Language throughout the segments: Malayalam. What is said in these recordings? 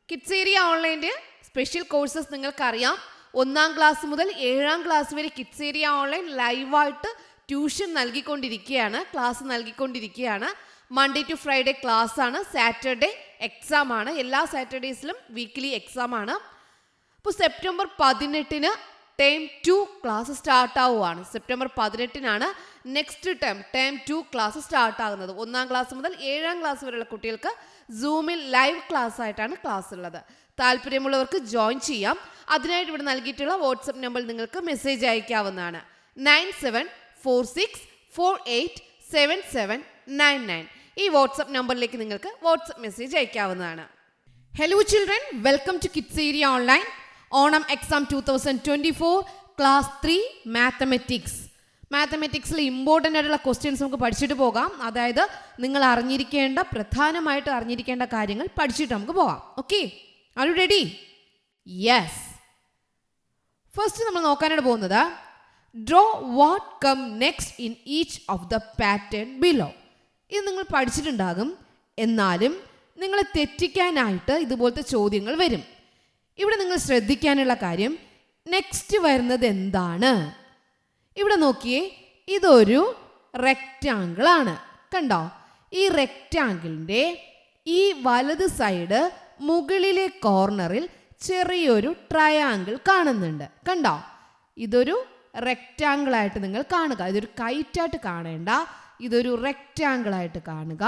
കിഡ്സ് ഏരിയ ഓൺലൈൻ്റെ സ്പെഷ്യൽ കോഴ്സസ് നിങ്ങൾക്കറിയാം. 1ാം ക്ലാസ് മുതൽ 7ാം ക്ലാസ് വരെ കിഡ്സ് ഏരിയ ഓൺലൈൻ ലൈവായിട്ട് ട്യൂഷൻ നൽകിക്കൊണ്ടിരിക്കുകയാണ്, ക്ലാസ് നൽകിക്കൊണ്ടിരിക്കുകയാണ്. മൺഡേ ടു ഫ്രൈഡേ ക്ലാസ് ആണ്, സാറ്റർഡേ എക്സാം ആണ്. എല്ലാ സാറ്റർഡേയ്സിലും വീക്ക്ലി എക്സാം ആണ്. അപ്പോൾ സെപ്റ്റംബർ 18 ടേം 2 ക്ലാസ് സ്റ്റാർട്ടാവുകയാണ്. സെപ്റ്റംബർ 18 നെക്സ്റ്റ് ടേം 2 ക്ലാസ് സ്റ്റാർട്ടാകുന്നത്. 1ാം ക്ലാസ് മുതൽ 7ാം ക്ലാസ് വരെയുള്ള കുട്ടികൾക്ക് സൂമിൽ ലൈവ് ക്ലാസ് ആയിട്ടാണ് ക്ലാസ് ഉള്ളത്. താല്പര്യമുള്ളവർക്ക് ജോയിൻ ചെയ്യാം. അതിനായിട്ട് ഇവിടെ നൽകിയിട്ടുള്ള വാട്സപ്പ് നമ്പറിൽ നിങ്ങൾക്ക് മെസ്സേജ് അയക്കാവുന്നതാണ്. 9746487799. ഈ വാട്സപ്പ് നമ്പറിലേക്ക് നിങ്ങൾക്ക് വാട്സപ്പ് മെസ്സേജ് അയക്കാവുന്നതാണ്. Hello children, welcome to kids area online. Onam exam 2024 class 3 mathematics. മാത്തമെറ്റിക്സിൽ ഇമ്പോർട്ടൻ്റ് ആയിട്ടുള്ള ക്വസ്റ്റ്യൻസ് നമുക്ക് പഠിച്ചിട്ട് പോകാം. അതായത് നിങ്ങൾ പ്രധാനമായിട്ട് അറിഞ്ഞിരിക്കേണ്ട കാര്യങ്ങൾ പഠിച്ചിട്ട് നമുക്ക് പോകാം. Okay, are you ready? Yes. First നമ്മൾ നോക്കാനായിട്ട് പോകുന്നത് draw what come next in each of the pattern below. ഇത് നിങ്ങൾ പഠിച്ചിട്ടുണ്ടാകും, എന്നാലും നിങ്ങളെ തെറ്റിക്കാനായിട്ട് ഇതുപോലത്തെ ചോദ്യങ്ങൾ വരും. ഇവിടെ നിങ്ങൾ ശ്രദ്ധിക്കാനുള്ള കാര്യം, നെക്സ്റ്റ് വരുന്നത് എന്താണ്? ഇവിടെ നോക്കിയേ, ഇതൊരു റെക്റ്റാങ്കിൾ ആണ്. കണ്ടോ? ഈ റെക്റ്റാങ്കിളിൻ്റെ ഈ വലത് സൈഡ് മുകളിലെ കോർണറിൽ ചെറിയൊരു ട്രയാങ്കിൾ കാണുന്നുണ്ട്. കണ്ടോ? ഇതൊരു റെക്റ്റാങ്കിൾ ആയിട്ട് നിങ്ങൾ കാണുക. ഇതൊരു കൈറ്റായിട്ട് കാണേണ്ട, ഇതൊരു റെക്റ്റാങ്കിൾ ആയിട്ട് കാണുക.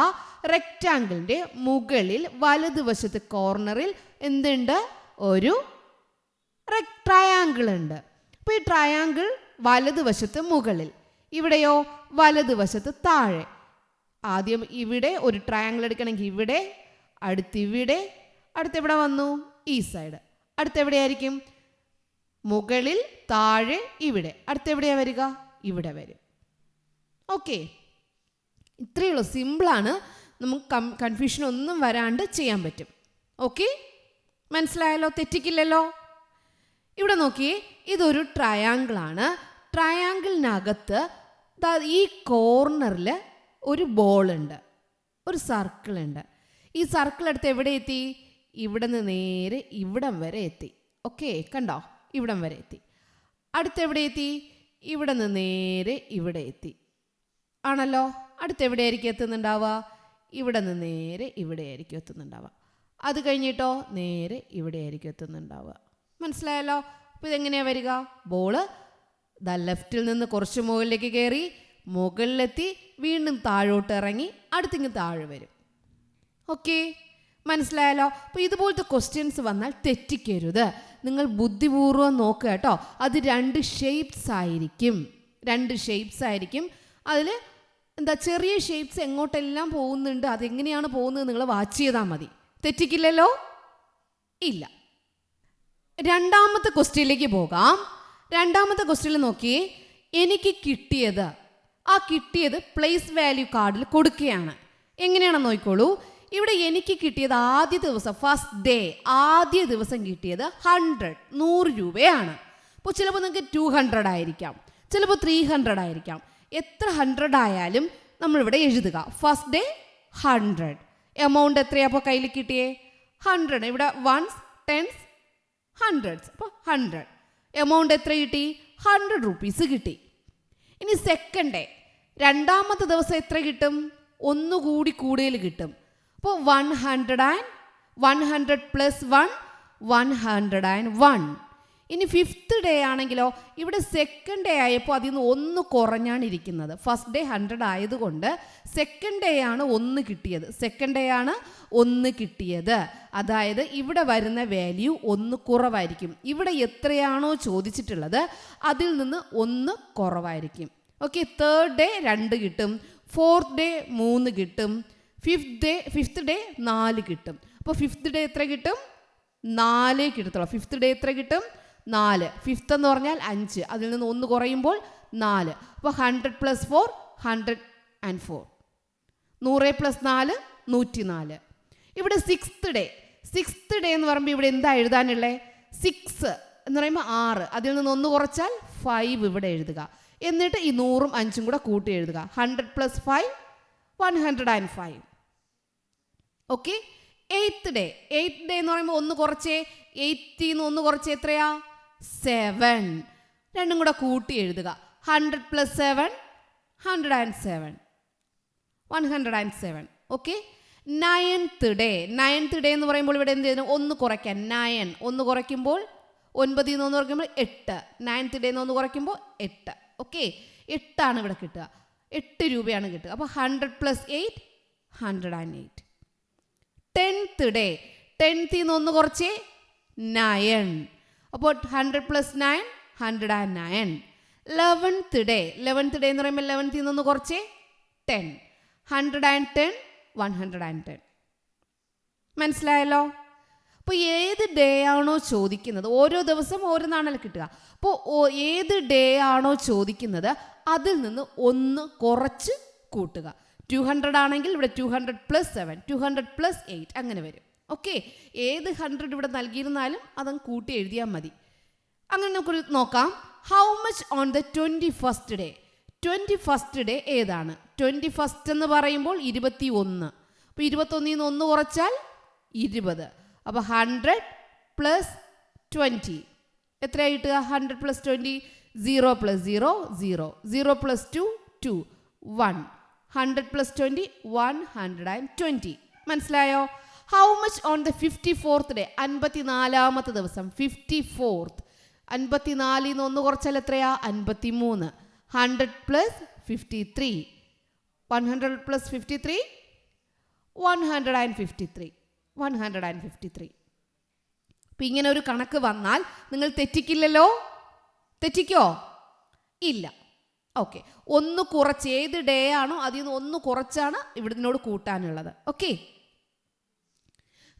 റെക്റ്റാങ്കിളിൻ്റെ മുകളിൽ വലതുവശത്ത് കോർണറിൽ എന്തുണ്ട്? ഒരു ട്രയാങ്കിൾ ഉണ്ട്. അപ്പോൾ ഈ ട്രയാങ്കിൾ വലതുവശത്ത് മുകളിൽ, ഇവിടെയോ വലതുവശത്ത് താഴെ. ആദ്യം ഇവിടെ ഒരു ട്രയാങ്കിൾ എടുക്കണമെങ്കിൽ ഇവിടെ, അടുത്തിവിടെ, അടുത്തെവിടെ വന്നു? ഈ സൈഡ്. അടുത്തെവിടെയായിരിക്കും? മുകളിൽ, താഴെ, ഇവിടെ. അടുത്തെവിടെയാണ് വരിക? ഇവിടെ വരും. ഓക്കെ, ഇത്രയേ ഉള്ളൂ. സിമ്പിളാണ്, നമുക്ക് കൺഫ്യൂഷൻ ഒന്നും വരാണ്ട് ചെയ്യാൻ പറ്റും. ഓക്കെ, മനസ്സിലായല്ലോ? തെറ്റിക്കില്ലല്ലോ? ഇവിടെ നോക്കിയേ, ഇതൊരു ട്രയാങ്കിളാണ്. ട്രയാങ്കിളിനകത്ത് ഈ കോർണറിൽ ഒരു ബോളുണ്ട്, ഒരു സർക്കിൾ ഉണ്ട്. ഈ സർക്കിൾ എടുത്ത് എവിടെ എത്തി? ഇവിടെ നിന്ന് നേരെ ഇവിടം വരെ എത്തി. ഓക്കെ, കണ്ടോ? ഇവിടം വരെ എത്തി. അടുത്തെവിടെ എത്തി? ഇവിടെ നിന്ന് നേരെ ഇവിടെ എത്തി. ആണല്ലോ? അടുത്തെവിടെയായിരിക്കും എത്തുന്നുണ്ടാവുക? ഇവിടെ നിന്ന് നേരെ ഇവിടെ ആയിരിക്കും എത്തുന്നുണ്ടാവുക. അത് കഴിഞ്ഞിട്ടോ നേരെ ഇവിടെ ആയിരിക്കും എത്തുന്നുണ്ടാവുക. മനസ്സിലായല്ലോ? അപ്പോൾ ഇതെങ്ങനെയാണ് വരിക? ബോള് ലെഫ്റ്റിൽ നിന്ന് കുറച്ച് മുകളിലേക്ക് കയറി മുകളിലെത്തി വീണ്ടും താഴോട്ട് ഇറങ്ങി അടുത്തിങ്ങ് താഴെ വരും. ഓക്കെ, മനസ്സിലായല്ലോ? അപ്പോൾ ഇതുപോലത്തെ ക്വസ്റ്റ്യൻസ് വന്നാൽ തെറ്റിക്കരുത്. നിങ്ങൾ ബുദ്ധിപൂർവ്വം നോക്കുക കേട്ടോ. അത് 2 ഷേപ്സ് ആയിരിക്കും. അതിൽ ചെറിയ ഷേപ്സ് എങ്ങോട്ടെല്ലാം പോകുന്നുണ്ട്, അതെങ്ങനെയാണ് പോകുന്നത് നിങ്ങൾ വാച്ച് ചെയ്താൽ മതി. തെറ്റിക്കില്ലല്ലോ? ഇല്ല. രണ്ടാമത്തെ ക്വസ്റ്റ്യനിലേക്ക് പോകാം. രണ്ടാമത്തെ ക്വസ്റ്റ്യനിൽ നോക്കി, എനിക്ക് കിട്ടിയത് പ്ലേസ് വാല്യൂ കാർഡിൽ കൊടുക്കുകയാണ്. എങ്ങനെയാണെന്ന് നോക്കിക്കോളൂ. ഇവിടെ എനിക്ക് കിട്ടിയത് ആദ്യ ദിവസം, ഫസ്റ്റ് ഡേ, ആദ്യ ദിവസം കിട്ടിയത് 100 രൂപയാണ്. അപ്പോൾ ചിലപ്പോൾ നിങ്ങൾക്ക് 200 ആയിരിക്കാം, ചിലപ്പോൾ 300 ആയിരിക്കാം. എത്ര 100 ആയാലും നമ്മളിവിടെ എഴുതുക ഫസ്റ്റ് ഡേ 100. എമൗണ്ട് എത്രയാണ് അപ്പോൾ കയ്യിൽ കിട്ടിയേ? 100. ഇവിടെ 1s, 10s, 100s. അപ്പോൾ 100. എമൗണ്ട് എത്ര കിട്ടി? 100 rupees കിട്ടി. ഇനി സെക്കൻഡ് ഡേ, രണ്ടാമത്തെ ദിവസം എത്ര കിട്ടും? ഒന്നുകൂടി കൂടുതൽ കിട്ടും. അപ്പോൾ 100 പ്ലസ് 1, 101. ഇനി ഫിഫ്ത്ത് ഡേ ആണെങ്കിലോ, ഇവിടെ സെക്കൻഡ് ഡേ ആയപ്പോൾ അതിൽ നിന്ന് 1 കുറഞ്ഞാണ് ഇരിക്കുന്നത്. ഫസ്റ്റ് ഡേ 100 ആയതുകൊണ്ട് സെക്കൻഡ് ഡേ ആണ് 1 കിട്ടിയത്. അതായത് ഇവിടെ വരുന്ന വാല്യൂ 1 കുറവായിരിക്കും. ഇവിടെ എത്രയാണോ ചോദിച്ചിട്ടുള്ളത് അതിൽ നിന്ന് 1 കുറവായിരിക്കും. ഓക്കെ, തേർഡ് ഡേ 2 കിട്ടും, ഫോർത്ത് ഡേ 3 കിട്ടും, ഫിഫ്ത്ത് ഡേ 4 കിട്ടും. അപ്പോൾ ഫിഫ്ത്ത് ഡേ എത്ര കിട്ടും? 4 കിട്ടത്തുള്ളൂ. ഫിഫ്ത്ത് ഡേ എത്ര കിട്ടും? 4. ഫിഫ്ത്ത് എന്ന് പറഞ്ഞാൽ 5, അതിൽ നിന്ന് 1 കുറയുമ്പോൾ 4. അപ്പോൾ 100 പ്ലസ് 4 104. 100 പ്ലസ് 4 104. ഇവിടെ സിക്സ്ത് ഡേ എന്ന് പറയുമ്പോൾ ഇവിടെ എന്താ എഴുതാനുള്ളത്? 6 എന്ന് പറയുമ്പോൾ 6, അതിൽ നിന്ന് 1 കുറച്ചാൽ 5 ഇവിടെ എഴുതുക. എന്നിട്ട് ഈ 100ഉം 5ഉം കൂടെ കൂട്ടി എഴുതുക. 100 പ്ലസ് 5 105. ഓക്കെ, 8th ഡേ എന്ന് പറയുമ്പോൾ ഒന്ന് കുറച്ചേ, 80 ഒന്ന് കുറച്ച് എത്രയാ? 7. രണ്ടും കൂടെ കൂട്ടി എഴുതുക. 100 + 7 107. 107. ഓക്കെ. 9th ഡേ എന്ന് പറയുമ്പോൾ ഇവിടെ എന്ത് ചെയ്യുന്നു? ഒന്ന് കുറയ്ക്കാൻ. 9 ഒന്ന് കുറയ്ക്കുമ്പോൾ 9 ഒന്ന് കുറയ്ക്കുമ്പോൾ 8. 9th ഡേ ഒന്ന് കുറയ്ക്കുമ്പോൾ 8. ഓക്കെ. 8 ഇവിടെ കിട്ടുക. 8 രൂപയാണ് കിട്ടുക. അപ്പോൾ 100 + 8 108. 10th ഡേ ഒന്ന് കുറച്ച് 9. അപ്പോൾ 100 + 9 109. 11th ഡേ എന്ന് പറയുമ്പോൾ 11th ഒന്ന് കുറച്ച് 10. 110 110. മനസ്സിലായല്ലോ? അപ്പോൾ ഏത് ഡേ ആണോ ചോദിക്കുന്നത്, ഓരോ ദിവസം ഓരോന്നാണല്ലോ കിട്ടുക. അപ്പോൾ ഏത് ഡേ ആണോ ചോദിക്കുന്നത് അതിൽ നിന്ന് ഒന്ന് കുറച്ച് കൂട്ടുക. 200 ആണെങ്കിൽ ഇവിടെ 200 + 7 200 + 8 അങ്ങനെ വരും. ഓക്കെ. ഏത് 100 ഇവിടെ നൽകിയിരുന്നാലും അതങ്ങ് കൂട്ടി എഴുതിയാൽ മതി. അങ്ങനെ നമുക്ക് നോക്കാം. How much on the 21st day? 21st day ഏതാണ്? 21st എന്ന് പറയുമ്പോൾ 21. അപ്പോൾ 21 ഒന്ന് കുറച്ചാൽ 20. അപ്പോൾ 100 + 20 എത്രയാണ് കിട്ടുക? 100 + 20 0 + 0 0 0 + 2 2 1. 100 + 20 120. മനസ്സിലായോ? How much on the 54th day? 54ാമത്തെ ദിവസം. 54th 54 ഒന്ന് കുറച്ചാൽ എത്രയാ? 53. 100 + 53 100 + 53 153. 153. അപ്പം ഇങ്ങനെ ഒരു കണക്ക് വന്നാൽ നിങ്ങൾ തെറ്റിക്കില്ലല്ലോ? തെറ്റിക്കോ? ഇല്ല. ഓക്കെ. ഒന്ന് കുറച്ച്, ഏത് ഡേ ആണോ അതിൽ നിന്ന് ഒന്ന് കുറച്ചാണ് ഇവിടുന്നോട് കൂട്ടാനുള്ളത്. ഓക്കെ.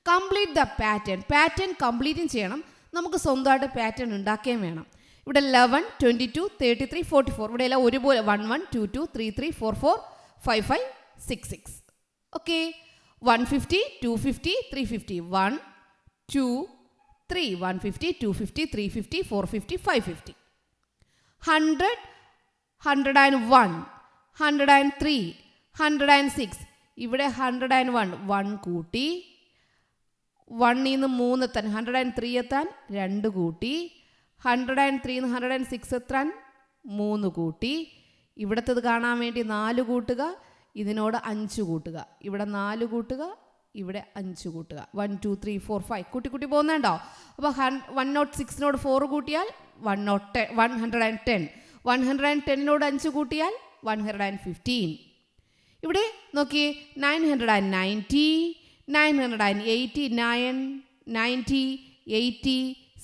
കംപ്ലീറ്റ് ദ പാറ്റേൺ കംപ്ലീറ്റും ചെയ്യണം. നമുക്ക് സ്വന്തമായിട്ട് പാറ്റേൺ ഉണ്ടാക്കുകയും വേണം. ഇവിടെ 11 22 33 44 ഇവിടെ എല്ലാം ഒരുപോലെ 1 1 2 2 3 3 4 4 5 5 6 6. ഓക്കെ. 150 250 350 1 2 3 150 250 350 450 550. 100 101 103 106 ഇവിടെ 101 1 കൂട്ടി. 1 നിന്ന് 3 എത്താൻ 103 എത്താൻ 2 കൂട്ടി. 103 നിന്ന് 106 എത്താൻ 3 കൂട്ടി. ഇവിടത്തേത് കാണാൻ വേണ്ടി 4 കൂട്ടുക, ഇതിനോട് 5 കൂട്ടുക. ഇവിടെ 4 കൂട്ടുക, ഇവിടെ 5 കൂട്ടുക. 1 2 3 4 5 കൂട്ടി കൂട്ടി പോകുന്നുണ്ടോ? അപ്പോൾ 106നോട് 4 കൂട്ടിയാൽ 110. 110നോട് 5 കൂട്ടിയാൽ 115. ഇവിടെ നോക്കിയേ 990 989 90 80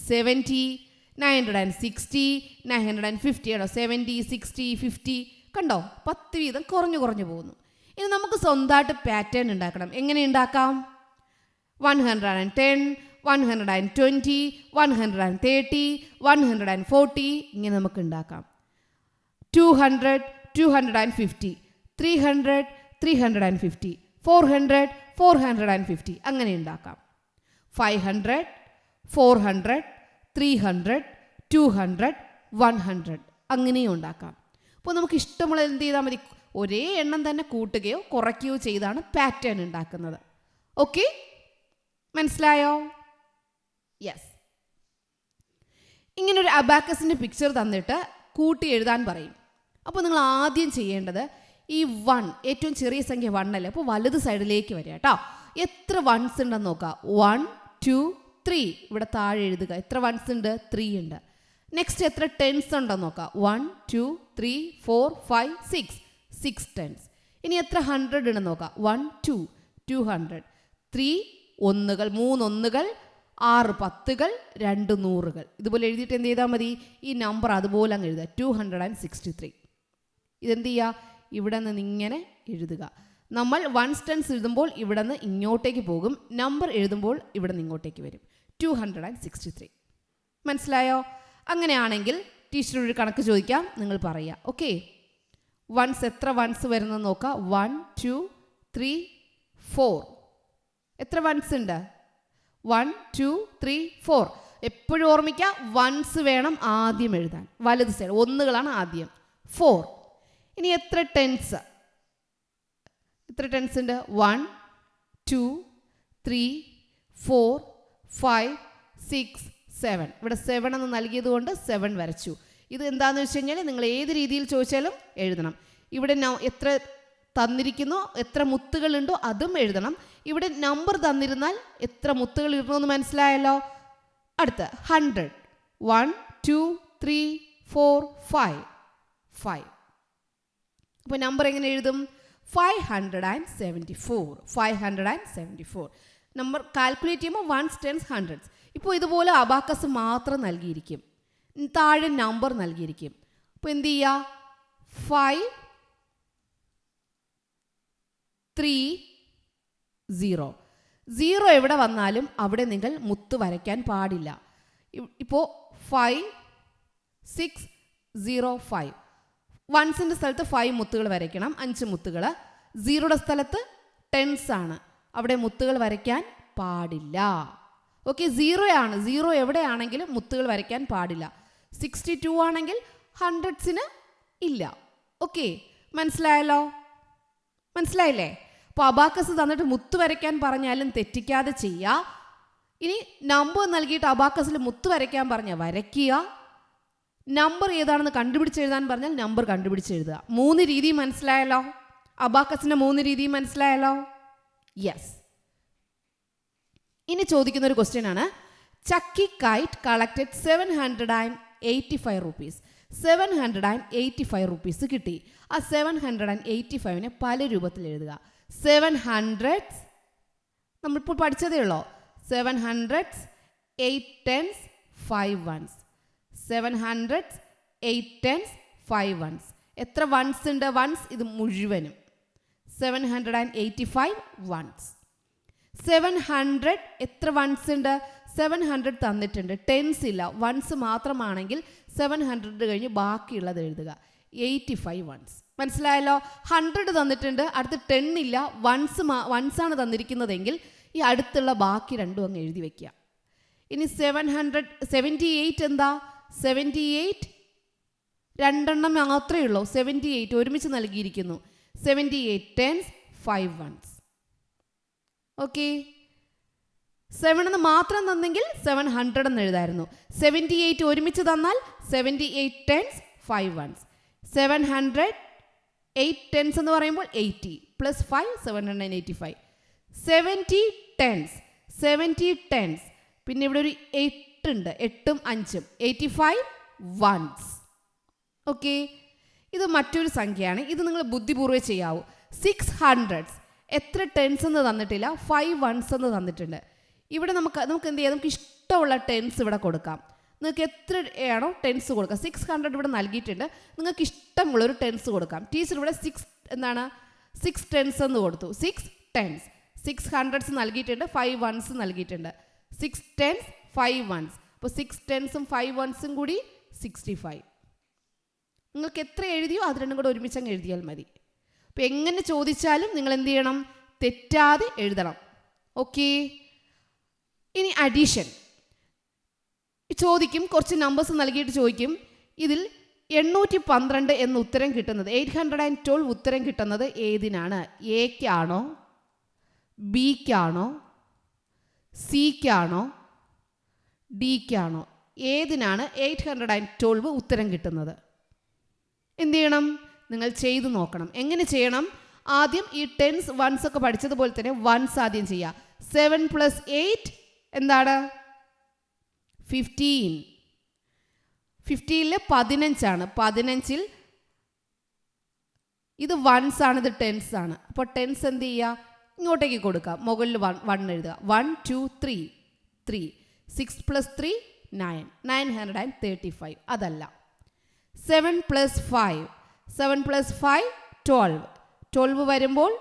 70 960 950 ആണോ? 70 60 50 കണ്ടോ? 10 വീതം കുറഞ്ഞു പോകുന്നു. ഇനി നമുക്ക് സ്വന്തമായിട്ട് പാറ്റേൺ ഉണ്ടാക്കണം. എങ്ങനെ ഉണ്ടാക്കാം? 110 120 130 140 ഇങ്ങനെ നമുക്ക് ഉണ്ടാക്കാം. 200 250 300 350 400 450 അങ്ങനെ ഉണ്ടാക്കാം. 500 400 300 200 100 അങ്ങനെയും ഉണ്ടാക്കാം. അപ്പോൾ നമുക്ക് ഇഷ്ടമുള്ള എന്ത് ചെയ്താൽ മതി? ഒരേ എണ്ണം തന്നെ കൂട്ടുകയോ കുറയ്ക്കുകയോ ചെയ്താണ് പാറ്റേൺ ഉണ്ടാക്കുന്നത്. ഓക്കെ. മനസ്സിലായോ? യെസ്. ഇങ്ങനൊരു അബാക്കസിൻ്റെ പിക്ചർ തന്നിട്ട് കൂട്ടി എഴുതാൻ പറയും. അപ്പോൾ നിങ്ങൾ ആദ്യം ചെയ്യേണ്ടത് ഈ 1 ഏറ്റവും ചെറിയ സംഖ്യ 1 അല്ലേ? അപ്പോൾ വലത് സൈഡിലേക്ക് വരിക കേട്ടോ. എത്ര വൺസ് ഉണ്ടെന്ന് നോക്കുക. 1 2 3 ഇവിടെ താഴെ എഴുതുക. എത്ര വൺസ് ഉണ്ട്? 3 ഉണ്ട്. നെക്സ്റ്റ് എത്ര ടെൻസ് ഉണ്ടെന്ന് നോക്കുക. 1 2 3 4 5 6 6 ടെൻസ്. ഇനി എത്ര 100 ഉണ്ടെന്ന് നോക്കുക. 1 2 200 3 ഒന്നുകൾ 3 ഒന്നുകൾ 6 പത്തുകൾ 2 നൂറുകൾ. ഇതുപോലെ എഴുതിയിട്ട് എന്ത് ചെയ്താൽ മതി? ഈ നമ്പർ അതുപോലെ അങ്ങ് എഴുതുക. 263. ഇതെന്ത് ചെയ്യുക? ഇവിടെ നിന്ന് ഇങ്ങനെ എഴുതുക. നമ്മൾ 1 ടെൻസ് എഴുതുമ്പോൾ ഇവിടെ നിന്ന് ഇങ്ങോട്ടേക്ക് പോകും. നമ്പർ എഴുതുമ്പോൾ ഇവിടെ നിന്ന് ഇങ്ങോട്ടേക്ക് വരും. 263. മനസ്സിലായോ? അങ്ങനെയാണെങ്കിൽ ടീച്ചർ ഒരു കണക്ക് ചോദിക്കാം, നിങ്ങൾ പറയുക. ഓക്കെ. വൺസ് എത്ര വൺസ് വരുന്നത് നോക്കുക. 1 2 3 4 എത്ര വൺസ് ഉണ്ട്? 1 2 3 4. എപ്പോഴും ഓർമ്മിക്കുക, വൺസ് വേണം ആദ്യം എഴുതാൻ. വലത് സൈഡ് ഒന്നുകളാണ് ആദ്യം. 4. ഇനി എത്ര ടെൻസ് ഉണ്ട്? 1 2 3 4 5 6 7. ഇവിടെ 7 എന്ന് നൽകിയത് കൊണ്ട് 7 വരച്ചു. ഇത് എന്താണെന്ന് വെച്ച് കഴിഞ്ഞാൽ നിങ്ങൾ ഏത് രീതിയിൽ ചോദിച്ചാലും എഴുതണം. ഇവിടെ എത്ര തന്നിരിക്കുന്നോ എത്ര മുത്തുകളുണ്ടോ അതും എഴുതണം. ഇവിടെ നമ്പർ തന്നിരുന്നാൽ എത്ര മുത്തുകൾ ഇടണമെന്ന് മനസ്സിലായല്ലോ. അടുത്ത 100 1 2 3 4 5 5. അപ്പോൾ നമ്പർ എങ്ങനെ എഴുതും? 574. നമ്പർ കാൽക്കുലേറ്റ് ചെയ്യുമ്പോൾ 1s 10s 100s. ഇപ്പോൾ ഇതുപോലെ അബാക്കസ് മാത്രം നൽകിയിരിക്കും, താഴെ നമ്പർ നൽകിയിരിക്കും. അപ്പോൾ എന്ത് ചെയ്യുക? 5 3 0. 0 എവിടെ വന്നാലും അവിടെ നിങ്ങൾ മുത്ത് വരയ്ക്കാൻ പാടില്ല. ഇപ്പോൾ 5 6 0 5. വൺസിൻ്റെ സ്ഥലത്ത് 5 മുത്തുകൾ വരയ്ക്കണം, 5 മുത്തുകൾ. 0യുടെ സ്ഥലത്ത് 10s ആണ്, അവിടെ മുത്തുകൾ വരയ്ക്കാൻ പാടില്ല. ഓക്കെ, 0 ആണ്. 0 എവിടെയാണെങ്കിലും മുത്തുകൾ വരയ്ക്കാൻ പാടില്ല. 62 ആണെങ്കിൽ 100സിന് ഇല്ല. ഓക്കെ, മനസ്സിലായല്ലോ? മനസ്സിലായില്ലേ? അപ്പോൾ അബാക്കസ് തന്നിട്ട് മുത്ത് വരയ്ക്കാൻ പറഞ്ഞാലും തെറ്റിക്കാതെ ചെയ്യുക. ഇനി നമ്പർ നൽകിയിട്ട് അബാക്കസിൽ മുത്ത് വരയ്ക്കാൻ പറഞ്ഞാൽ വരയ്ക്കുക. നമ്പർ ഏതാണെന്ന് കണ്ടുപിടിച്ചെഴുതാൻ പറഞ്ഞാൽ നമ്പർ കണ്ടുപിടിച്ചെഴുതുക. 3 രീതി മനസ്സിലായല്ലോ? അബാക്കസിൻ്റെ 3 രീതി മനസ്സിലായല്ലോ? യെസ്. ഇനി ചോദിക്കുന്ന ഒരു ക്വസ്റ്റ്യൻ ആണ്. ചക്കി കൈറ്റ് കളക്റ്റഡ് 785 റുപ്പീസ്. 785 റുപ്പീസ് കിട്ടി. ആ 785നെ പല രൂപത്തിൽ എഴുതുക. 700s നമ്മളിപ്പോൾ പഠിച്ചതേ ഉള്ളൂ. 700s 8 10s 5 1s. 700s 8 10s 5 1s. എത്ര വൺസ് ഉണ്ട്? വൺസ് ഇത് മുഴുവനും 785 വൺസ്. 700 എത്ര വൺസ് ഉണ്ട്? 700 തന്നിട്ടുണ്ട്, 10s ഇല്ല, വൺസ് മാത്രമാണെങ്കിൽ 700 കഴിഞ്ഞ് ബാക്കിയുള്ളത് എഴുതുക. 85 വൺസ്. മനസ്സിലായല്ലോ? 100 തന്നിട്ടുണ്ട്, അടുത്ത് 10 ഇല്ല, വൺസാണ് തന്നിരിക്കുന്നതെങ്കിൽ ഈ അടുത്തുള്ള ബാക്കി രണ്ടും അങ്ങ് എഴുതി വയ്ക്കുക. ഇനി 78 എന്താ? 78 രണ്ടെണ്ണം മാത്രമേ ഉള്ളൂ. 78 ഒരുമിച്ച് നൽകിയിരിക്കുന്നു. 78 10s 5 1s. ഓക്കെ, 7 എന്ന് മാത്രം തന്നെങ്കിൽ 700 എന്ന് എഴുതായിരുന്നു. 78 ഒരുമിച്ച് തന്നാൽ 78 10s 5 1s. 700 8 10s എന്ന് പറയുമ്പോൾ 80 പ്ലസ് 5 785. 70 10s. പിന്നെ ഇവിടെ ഒരു 8 ഉണ്ട്, 8ഉം 5ഉം 85 1s. ഓക്കെ, ഇത് മറ്റൊരു സംഖ്യയാണ്. ഇത് നിങ്ങൾ ബുദ്ധിപൂർവ്വം ചെയ്യാവൂ. 600s എത്ര 10s എന്ന് തന്നിട്ടില്ല, 5 1s എന്ന് തന്നിട്ടുണ്ട്. ഇവിടെ നമുക്ക് എന്ത് ചെയ്യാം? നമുക്ക് ഇഷ്ടമുള്ള 10s ഇവിടെ കൊടുക്കാം. നിങ്ങൾക്ക് എത്ര ആണോ 10s കൊടുക്കാം. 600 ഇവിടെ നൽകിയിട്ടുണ്ട്, നിങ്ങൾക്ക് ഇഷ്ടമുള്ളൊരു 10s കൊടുക്കാം. ടീച്ചർ ഇവിടെ 6 10s എന്ന് കൊടുത്തു. 6 10s. 600s നൽകിയിട്ടുണ്ട്, 5 1s നൽകിയിട്ടുണ്ട്. 6 10s 5 1s. അപ്പോൾ 6 10s 5 1s കൂടി 65. നിങ്ങൾക്ക് എത്ര എഴുതിയോ അത് രണ്ടും കൂടെ ഒരുമിച്ച് അങ്ങ് എഴുതിയാൽ മതി. അപ്പോൾ എങ്ങനെ ചോദിച്ചാലും നിങ്ങൾ എന്ത് ചെയ്യണം? തെറ്റാതെ എഴുതണം. ഓക്കെ, ഇനി അഡീഷൻ ചോദിക്കും. കുറച്ച് നമ്പേഴ്സ് നൽകിയിട്ട് ചോദിക്കും. ഇതിൽ 812 എന്ന ഉത്തരം കിട്ടുന്നത്, 812 ഉത്തരം കിട്ടുന്നത് ഏതിനാണ്? എക്കാണോ, ബിക്കാണോ, സിക്കാണോ, ഡിക്കാണോ? ഏതിനാണ് 812 ഉത്തരം കിട്ടുന്നത്? എന്ത് ചെയ്യണം? നിങ്ങൾ ചെയ്തു നോക്കണം. എങ്ങനെ ചെയ്യണം? ആദ്യം ഈ 10s 1s ഒക്കെ പഠിച്ചതുപോലെ തന്നെ 1s ആദ്യം ചെയ്യുക. 7 + 8 എന്താണ്? 15. 15ൽ 15 ആണ്. 15ൽ ഇത് 1s ആണ്, ഇത് 10s ആണ്. അപ്പോൾ 10s എന്ത് ചെയ്യുക? ഇങ്ങോട്ടേക്ക് കൊടുക്കുക. മുകളിൽ 1 എഴുതുക. 1 2 3 3. 6 + 3 9. 935. അതല്ല. 7 + 5. 7 + 5 12. 12 വരുമ്പോൾ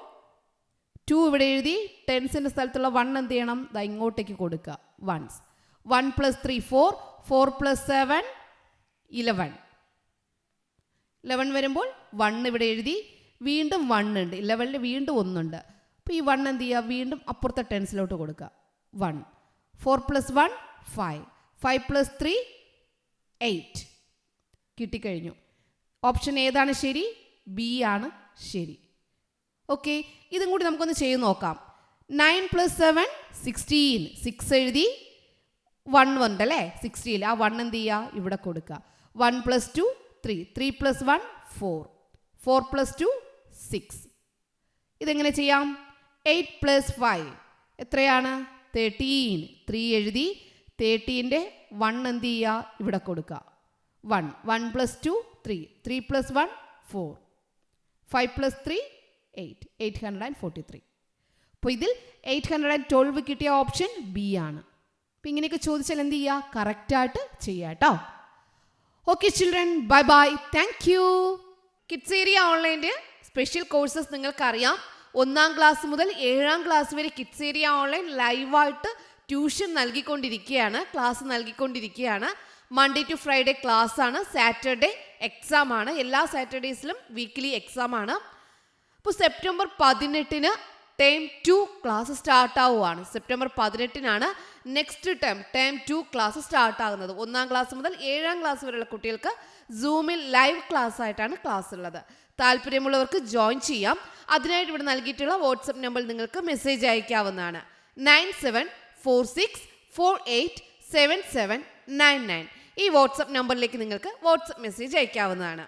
2 ഇവിടെ എഴുതി. 10സിൻ്റെ സ്ഥലത്തുള്ള 1 എന്ത് ചെയ്യണം? ദാ ഇങ്ങോട്ടേക്ക് കൊടുക്കുക. 1s. 1 + 3 4. 4 + 7 11. 11 വരുമ്പോൾ 1 ഇവിടെ എഴുതി. വീണ്ടും 1 ഉണ്ട്. 11ൽ വീണ്ടും 1 ഉണ്ട്. അപ്പോൾ ഈ 1 എന്ത് ചെയ്യുക? വീണ്ടും അപ്പുറത്തെ 10സിലോട്ട് കൊടുക്കുക. 1. 4 + 1 5. 5 + 3 8. കിട്ടിക്കഴിഞ്ഞു. ഓപ്ഷൻ ഏതാണ് ശരി? ബി ആണ് ശരി. ഓക്കെ, ഇതും കൂടി നമുക്കൊന്ന് ചെയ്ത് നോക്കാം. 9 + 7 16. 6 എഴുതി 1 ഉണ്ടല്ലേ 16. ആ 1 എന്ത് ചെയ്യുക? ഇവിടെ കൊടുക്കുക. 1 + 2 3. 3 + 1 4. 4 + 2 6. ഇതെങ്ങനെ ചെയ്യാം? 8 + 5 എത്രയാണ്? 13. 3 എഴുതി 13ൻ്റെ 1 എന്ത് ചെയ്യുക? ഇവിടെ കൊടുക്കുക. 1. 1 + 2 3. 3 + 1 4. 5 + 3 8. 843. അപ്പോൾ ഇതിൽ 812 കിട്ടിയ ഓപ്ഷൻ ബി ആണ്. അപ്പം ഇങ്ങനെയൊക്കെ ചോദിച്ചാൽ എന്ത് ചെയ്യുക? കറക്റ്റായിട്ട് ചെയ്യുക കേട്ടോ. Okay children, bye bye, thank you. Kids area ഓൺലൈൻ്റെ സ്പെഷ്യൽ കോഴ്സസ് നിങ്ങൾക്കറിയാം. 1-ാം ക്ലാസ് മുതൽ 7-ാം ക്ലാസ് വരെ കിഡ്സ് ഏരിയ ഓൺലൈൻ ലൈവായിട്ട് ട്യൂഷൻ നൽകിക്കൊണ്ടിരിക്കുകയാണ്, ക്ലാസ് നൽകിക്കൊണ്ടിരിക്കുകയാണ്. മൺഡേ ടു ഫ്രൈഡേ ക്ലാസ് ആണ്, സാറ്റർഡേ എക്സാം ആണ്. എല്ലാ സാറ്റർഡേസിലും വീക്ക്ലി എക്സാം ആണ്. അപ്പോൾ സെപ്റ്റംബർ 18-ന് ടേം 2 ക്ലാസ് സ്റ്റാർട്ട് ആവുകയാണ്. സെപ്റ്റംബർ 18-നാണ് നെക്സ്റ്റ് ടേം 2 ക്ലാസ് സ്റ്റാർട്ട് ആകുന്നത്. 1-ാം ക്ലാസ് മുതൽ 7-ാം ക്ലാസ് വരെയുള്ള കുട്ടികൾക്ക് സൂമിൽ ലൈവ് ക്ലാസ് ആയിട്ടാണ് ക്ലാസ് ഉള്ളത്. താല്പര്യമുള്ളവർക്ക് ജോയിൻ ചെയ്യാം. അതിനായിട്ട് ഇവിടെ നൽകിയിട്ടുള്ള വാട്സപ്പ് നമ്പറിൽ നിങ്ങൾക്ക് മെസ്സേജ് അയക്കാവുന്നതാണ്. 9746487799. ഈ വാട്സപ്പ് നമ്പറിലേക്ക് നിങ്ങൾക്ക് വാട്സപ്പ് മെസ്സേജ് അയക്കാവുന്നതാണ്.